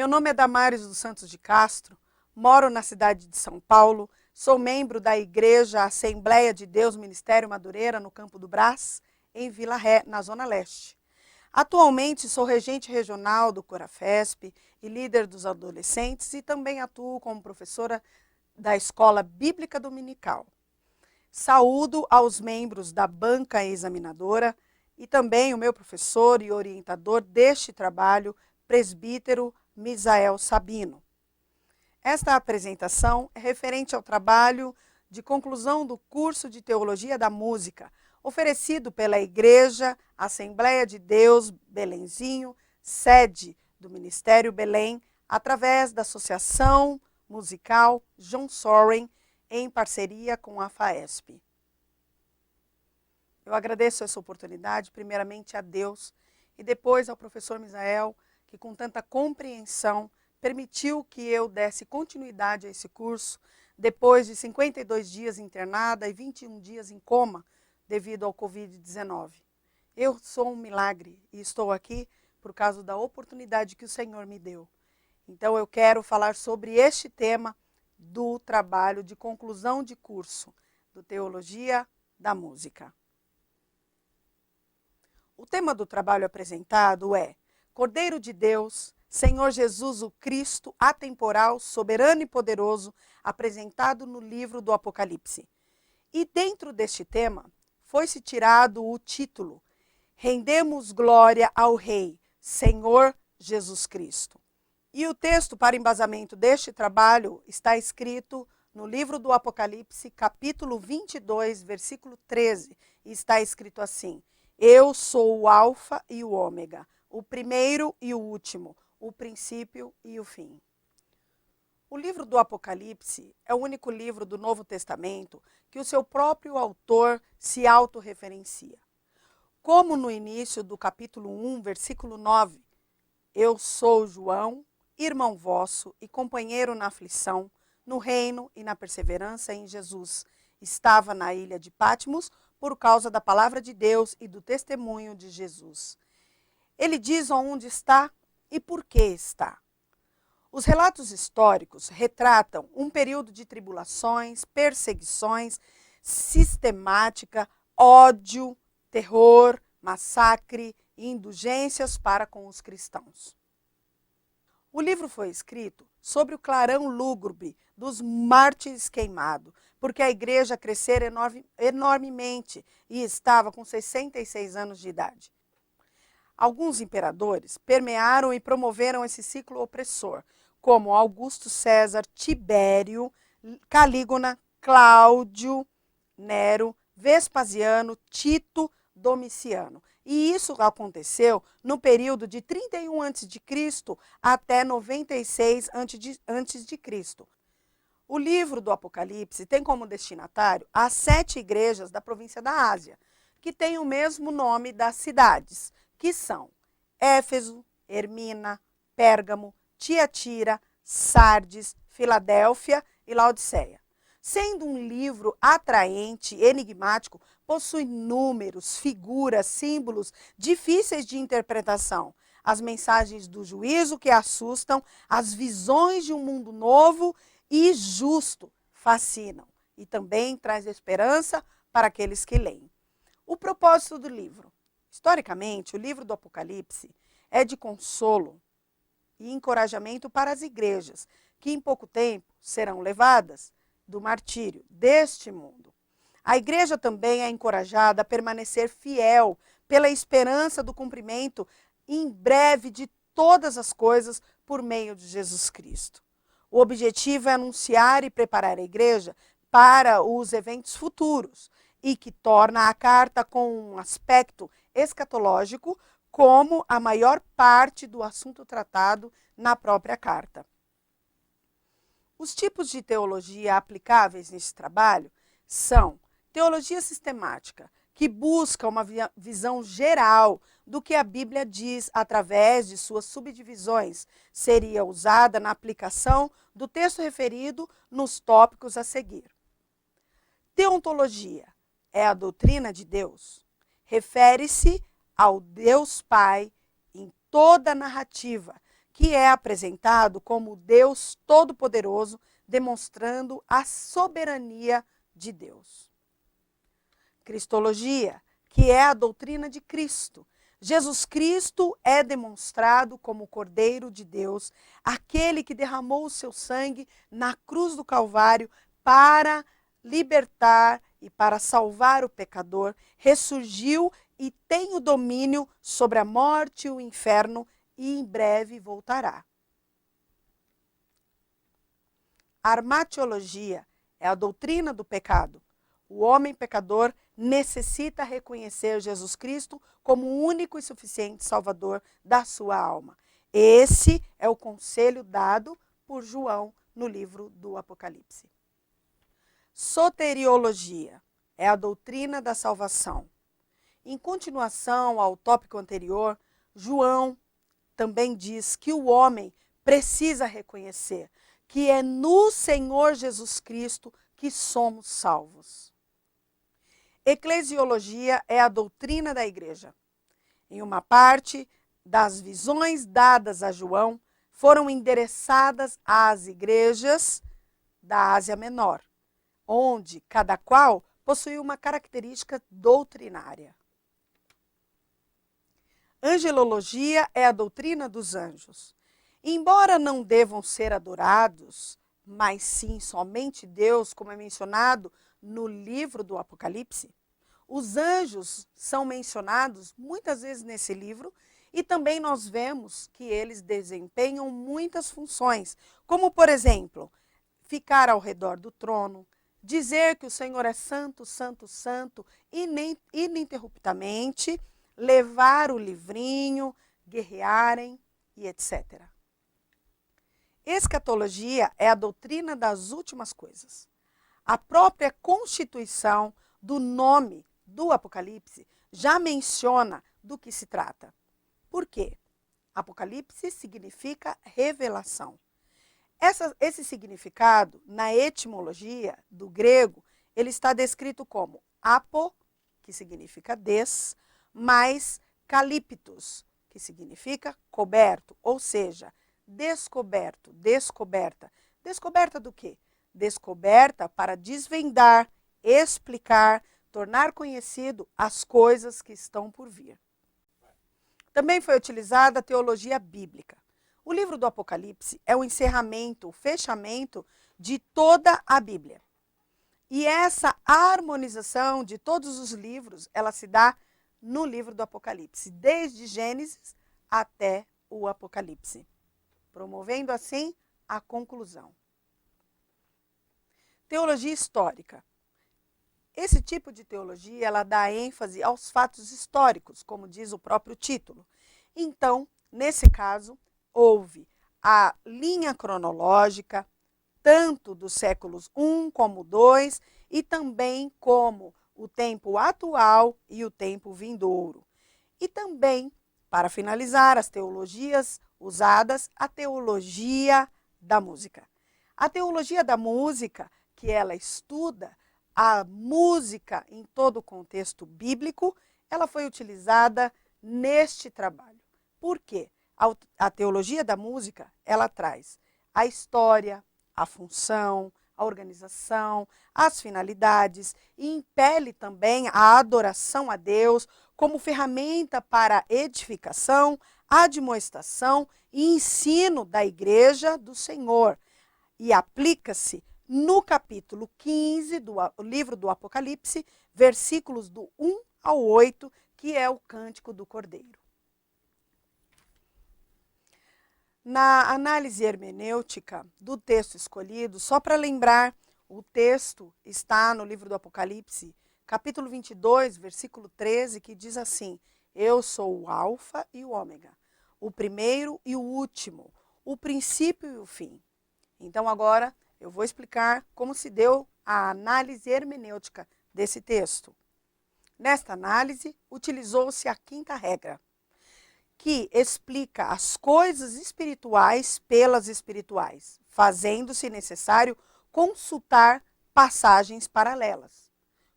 Meu nome é Damares dos Santos de Castro, moro na cidade de São Paulo, sou membro da Igreja Assembleia de Deus Ministério Madureira, no Campo do Brás, em Vila Ré, na Zona Leste. Atualmente sou regente regional do Corafesp e líder dos adolescentes e também atuo como professora da Escola Bíblica Dominical. Saúdo aos membros da banca examinadora e também o meu professor e orientador deste trabalho, presbítero Misael Sabino. Esta apresentação é referente ao trabalho de conclusão do curso de Teologia da Música, oferecido pela Igreja Assembleia de Deus Belenzinho, sede do Ministério Belém, através da Associação Musical John Soren, em parceria com a FAESP. Eu agradeço essa oportunidade, primeiramente a Deus e depois ao professor Misael, que com tanta compreensão permitiu que eu desse continuidade a esse curso, depois de 52 dias internada e 21 dias em coma devido ao Covid-19. Eu sou um milagre e estou aqui por causa da oportunidade que o Senhor me deu. Então eu quero falar sobre este tema do trabalho de conclusão de curso do Teologia da Música. O tema do trabalho apresentado é Cordeiro de Deus, Senhor Jesus o Cristo, atemporal, soberano e poderoso, apresentado no livro do Apocalipse. E dentro deste tema foi-se tirado o título Rendemos glória ao Rei, Senhor Jesus Cristo. E o texto para embasamento deste trabalho está escrito no livro do Apocalipse, capítulo 22, versículo 13, e está escrito assim: Eu sou o Alfa e o Ômega, o primeiro e o último, o princípio e o fim. O livro do Apocalipse é o único livro do Novo Testamento que o seu próprio autor se autorreferencia. Como no início do capítulo 1, versículo 9, Eu sou João, irmão vosso e companheiro na aflição, no reino e na perseverança em Jesus. Estava na ilha de Patmos por causa da palavra de Deus e do testemunho de Jesus. Ele diz onde está e por que está. Os relatos históricos retratam um período de tribulações, perseguições, sistemática, ódio, terror, massacre e indulgências para com os cristãos. O livro foi escrito sobre o clarão lúgubre dos mártires queimados, porque a igreja crescera enormemente e estava com 66 anos de idade. Alguns imperadores permearam e promoveram esse ciclo opressor, como Augusto César, Tibério, Calígula, Cláudio, Nero, Vespasiano, Tito, Domiciano. E isso aconteceu no período de 31 a.C. até 96 a.C. O livro do Apocalipse tem como destinatário as 7 igrejas da província da Ásia, que têm o mesmo nome das cidades, que são Éfeso, Ermina, Pérgamo, Tiatira, Sardes, Filadélfia e Laodiceia. Sendo um livro atraente, enigmático, possui números, figuras, símbolos difíceis de interpretação, as mensagens do juízo que assustam, as visões de um mundo novo e justo fascinam e também traz esperança para aqueles que leem. O propósito do livro. Historicamente, o livro do Apocalipse é de consolo e encorajamento para as igrejas, que em pouco tempo serão levadas do martírio deste mundo. A igreja também é encorajada a permanecer fiel pela esperança do cumprimento em breve de todas as coisas por meio de Jesus Cristo. O objetivo é anunciar e preparar a igreja para os eventos futuros e que torna a carta com um aspecto escatológico como a maior parte do assunto tratado na própria carta. Os tipos de teologia aplicáveis neste trabalho são teologia sistemática, que busca uma visão geral do que a Bíblia diz através de suas subdivisões, seria usada na aplicação do texto referido nos tópicos a seguir. Teontologia é a doutrina de Deus. Refere-se ao Deus Pai em toda a narrativa que é apresentado como Deus Todo-Poderoso, demonstrando a soberania de Deus. Cristologia, que é a doutrina de Cristo. Jesus Cristo é demonstrado como o Cordeiro de Deus, aquele que derramou o seu sangue na cruz do Calvário para libertar e para salvar o pecador, ressurgiu e tem o domínio sobre a morte e o inferno e em breve voltará. Armatiologia é a doutrina do pecado. O homem pecador necessita reconhecer Jesus Cristo como o único e suficiente Salvador da sua alma. Esse é o conselho dado por João no livro do Apocalipse. Soteriologia é a doutrina da salvação. Em continuação ao tópico anterior, João também diz que o homem precisa reconhecer que é no Senhor Jesus Cristo que somos salvos. Eclesiologia é a doutrina da igreja. Em uma parte das visões dadas a João, foram endereçadas às igrejas da Ásia Menor, onde cada qual possui uma característica doutrinária. Angelologia é a doutrina dos anjos. Embora não devam ser adorados, mas sim somente Deus, como é mencionado no livro do Apocalipse, os anjos são mencionados muitas vezes nesse livro e também nós vemos que eles desempenham muitas funções, como, por exemplo, ficar ao redor do trono, dizer que o Senhor é santo, santo, santo, ininterruptamente, levar o livrinho, guerrearem e etc. Escatologia é a doutrina das últimas coisas. A própria constituição do nome do Apocalipse já menciona do que se trata. Por quê? Apocalipse significa revelação. Esse significado, na etimologia do grego, ele está descrito como apo, que significa des, mais kaliptos, que significa coberto, ou seja, descoberto, descoberta. Descoberta do quê? Descoberta para desvendar, explicar, tornar conhecido as coisas que estão por vir. Também foi utilizada a teologia bíblica. O livro do Apocalipse é o encerramento, o fechamento de toda a Bíblia. E essa harmonização de todos os livros, ela se dá no livro do Apocalipse, desde Gênesis até o Apocalipse, promovendo assim a conclusão. Teologia histórica. Esse tipo de teologia, ela dá ênfase aos fatos históricos, como diz o próprio título. Então, nesse caso, houve a linha cronológica, tanto dos séculos I como II, e também como o tempo atual e o tempo vindouro. E também, para finalizar, as teologias usadas, a teologia da música. A teologia da música, que ela estuda a música em todo o contexto bíblico, ela foi utilizada neste trabalho. Por quê? A teologia da música, ela traz a história, a função, a organização, as finalidades e impele também a adoração a Deus como ferramenta para edificação, admoestação e ensino da igreja do Senhor. E aplica-se no capítulo 15 do livro do Apocalipse, versículos do 1 ao 8, que é o Cântico do Cordeiro. Na análise hermenêutica do texto escolhido, só para lembrar, o texto está no livro do Apocalipse, capítulo 22, versículo 13, que diz assim: Eu sou o alfa e o ômega, o primeiro e o último, o princípio e o fim. Então agora eu vou explicar como se deu a análise hermenêutica desse texto. Nesta análise, utilizou-se a quinta regra, que explica as coisas espirituais pelas espirituais, fazendo-se necessário consultar passagens paralelas.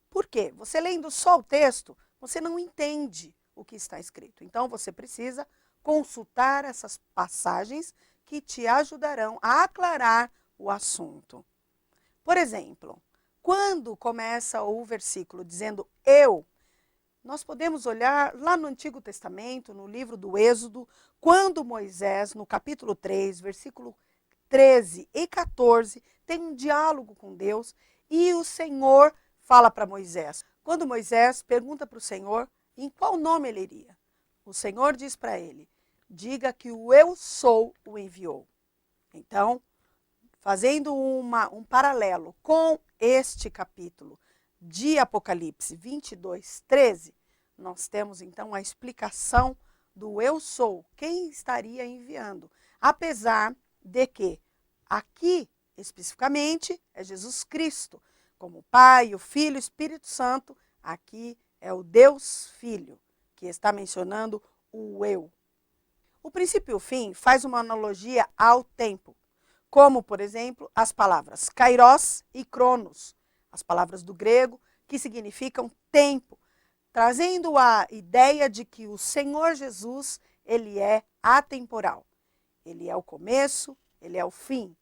Por quê? Você lendo só o texto, você não entende o que está escrito. Então, você precisa consultar essas passagens que te ajudarão a aclarar o assunto. Por exemplo, quando começa o versículo dizendo eu, nós podemos olhar lá no Antigo Testamento, no livro do Êxodo, quando Moisés, no capítulo 3, versículo 13 e 14, tem um diálogo com Deus e o Senhor fala para Moisés. Quando Moisés pergunta para o Senhor em qual nome ele iria, o Senhor diz para ele, diga que o eu sou o enviou. Então, fazendo um paralelo com este capítulo de Apocalipse 22, 13, nós temos então a explicação do eu sou, quem estaria enviando. Apesar de que aqui, especificamente, é Jesus Cristo, como o Pai, o Filho e o Espírito Santo, aqui é o Deus Filho, que está mencionando o eu. O princípio e o fim faz uma analogia ao tempo, como, por exemplo, as palavras kairos e cronos, as palavras do grego que significam tempo, trazendo a ideia de que o Senhor Jesus, ele é atemporal. Ele é o começo, ele é o fim.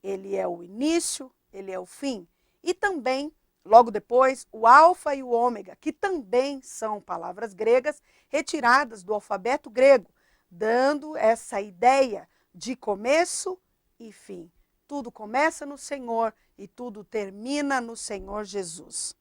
Ele é o início, ele é o fim. E também, logo depois, o alfa e o ômega, que também são palavras gregas retiradas do alfabeto grego, dando essa ideia de começo e fim. Tudo começa no Senhor e tudo termina no Senhor Jesus.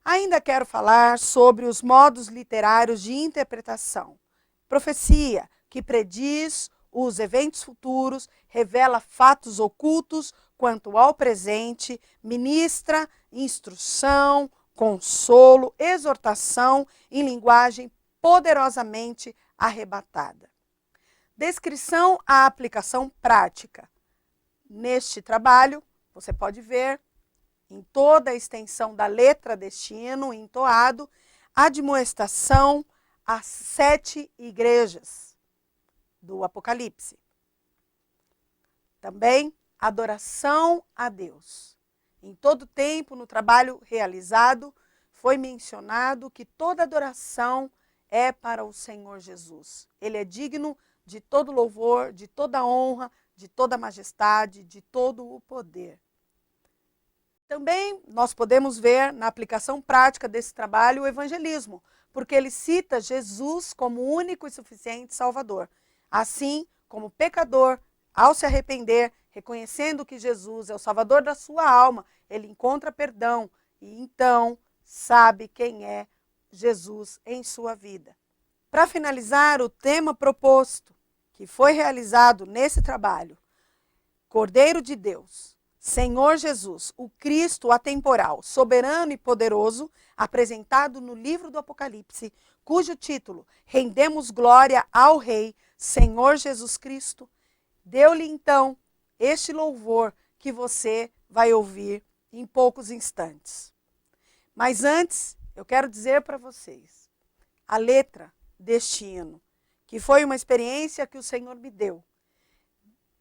Ainda quero falar sobre os modos literários de interpretação. Profecia, que prediz os eventos futuros, revela fatos ocultos quanto ao presente, ministra instrução, consolo, exortação em linguagem poderosamente arrebatada. Descrição à aplicação prática. Neste trabalho, você pode ver em toda a extensão da letra destino, entoado, admoestação às 7 igrejas do Apocalipse. Também adoração a Deus. Em todo tempo, no trabalho realizado, foi mencionado que toda adoração é para o Senhor Jesus. Ele é digno de todo louvor, de toda honra, de toda majestade, de todo o poder. Também nós podemos ver na aplicação prática desse trabalho o evangelismo, porque ele cita Jesus como único e suficiente Salvador. Assim, como pecador, ao se arrepender, reconhecendo que Jesus é o Salvador da sua alma, ele encontra perdão e então sabe quem é Jesus em sua vida. Para finalizar, o tema proposto, que foi realizado nesse trabalho, Cordeiro de Deus, Senhor Jesus, o Cristo atemporal, soberano e poderoso, apresentado no livro do Apocalipse, cujo título, Rendemos Glória ao Rei, Senhor Jesus Cristo, deu-lhe então este louvor que você vai ouvir em poucos instantes. Mas antes, eu quero dizer para vocês, a letra deste hino, que foi uma experiência que o Senhor me deu,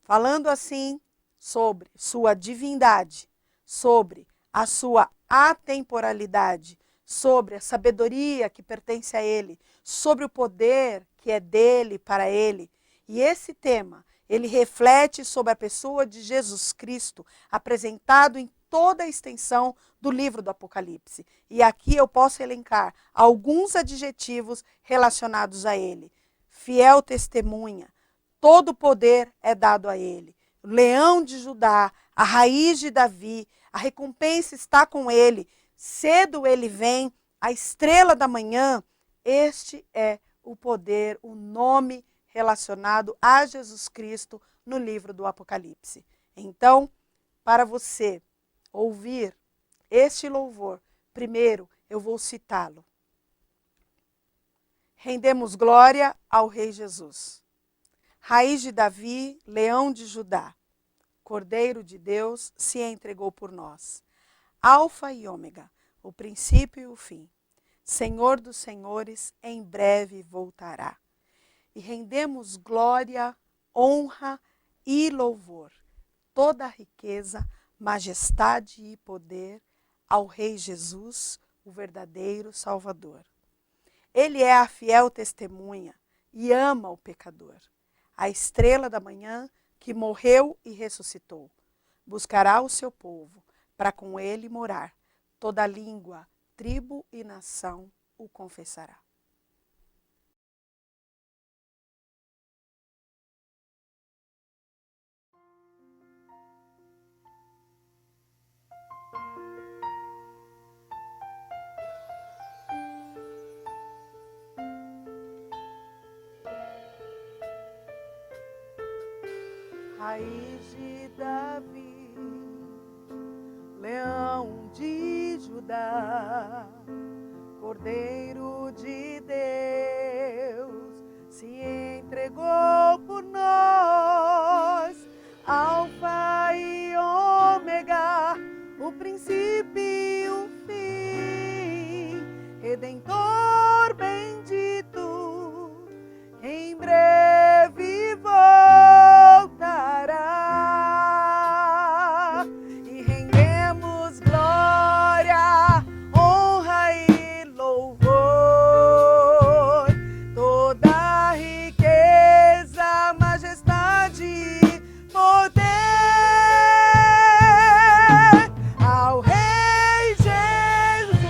falando assim sobre sua divindade, sobre a sua atemporalidade, sobre a sabedoria que pertence a ele, sobre o poder que é dele para ele. E esse tema, ele reflete sobre a pessoa de Jesus Cristo, apresentado em toda a extensão do livro do Apocalipse. E aqui eu posso elencar alguns adjetivos relacionados a ele. Fiel testemunha, todo poder é dado a ele. Leão de Judá, a raiz de Davi, a recompensa está com ele. Cedo ele vem, a estrela da manhã. Este é o poder, o nome relacionado a Jesus Cristo no livro do Apocalipse. Então, para você ouvir este louvor, primeiro eu vou citá-lo. Rendemos glória ao Rei Jesus. Raiz de Davi, leão de Judá, Cordeiro de Deus, se entregou por nós. Alfa e ômega, o princípio e o fim. Senhor dos senhores, em breve voltará. E rendemos glória, honra e louvor, toda a riqueza, majestade e poder ao Rei Jesus, o verdadeiro Salvador. Ele é a fiel testemunha, e ama o pecador. A estrela da manhã que morreu e ressuscitou. Buscará o seu povo, para com ele morar. Toda língua, tribo e nação o confessará. Raiz de Davi, leão de Judá, Cordeiro de Deus, se entregou por nós, Alfa e Ômega, o princípio e o fim, Redentor bendito, em breve voltará, e rendemos glória, honra e louvor, toda riqueza, majestade, poder ao Rei Jesus,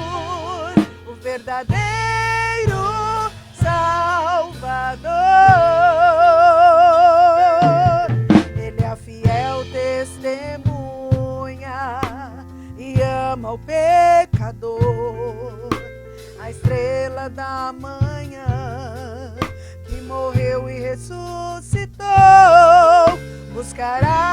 o verdadeiro Salvador. Ele é a fiel testemunha e ama o pecador. A estrela da manhã que morreu e ressuscitou, buscará